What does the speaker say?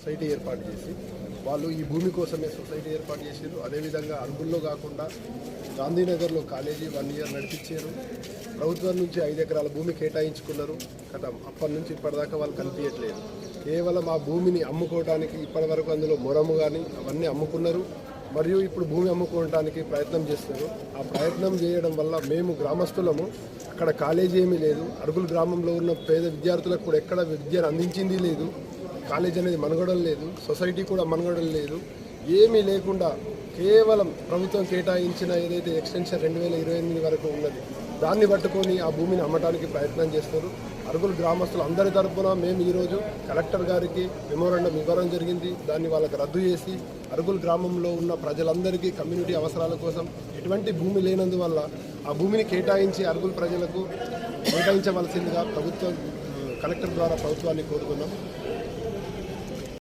Society ఏర్పాటు చేసి వాళ్ళు ఈ భూమి కోసమే సొసైటీ ఏర్పాటు చేశారు. అదేవిధంగా అరుగుల్లో కాకుండా గాంధీనగర్లో కాలేజీ 1 ఇయర్ నడిపించారు. ప్రభుత్వం నుంచి 5 ఎకరాల భూమి కేటాయించుకున్నారు. కదా అప్పటి నుంచి ఇప్పటిదాకా వాళ్ళు కనిపించట్లేదు. కేవలం ఆ భూమిని అమ్ముకోవడానికి ఇప్పటి వరకు అందులో మొరము కానీ అవన్నీ అమ్ముకున్నారు. మరియు ఇప్పుడు భూమి అమ్ముకోవడానికి ప్రయత్నం చేస్తున్నారు. ఆ ప్రయత్నం చేయడం వల్ల మేము గ్రామస్తులము అక్కడ కాలేజీ ఏమీ లేదు. అరుగుల గ్రామంలో ఉన్న పేద విద్యార్థులకు కూడా ఎక్కడ విద్యను అందించింది లేదు. కాలేజ్ అనేది మనుగడలు లేదు. సొసైటీ కూడా మనుగడలు లేదు. ఏమీ లేకుండా కేవలం ప్రభుత్వం కేటాయించిన ఏదైతే ఎక్స్టెన్షన్ 2028 వరకు ఉన్నది దాన్ని పట్టుకొని ఆ భూమిని అమ్మటానికి ప్రయత్నం చేస్తారు. అరుగుల గ్రామస్తులు అందరి తరఫున మేము ఈరోజు కలెక్టర్ గారికి మెమోరాండం ఇవ్వడం జరిగింది. దాన్ని వాళ్ళకి రద్దు చేసి అరుగుల గ్రామంలో ఉన్న ప్రజలందరికీ కమ్యూనిటీ అవసరాల కోసం ఎటువంటి భూమి లేనందువల్ల ఆ భూమిని కేటాయించి అరుగుల ప్రజలకు కేటాయించవలసిందిగా కలెక్టర్ ద్వారా ప్రభుత్వాన్ని కోరుతున్నాం.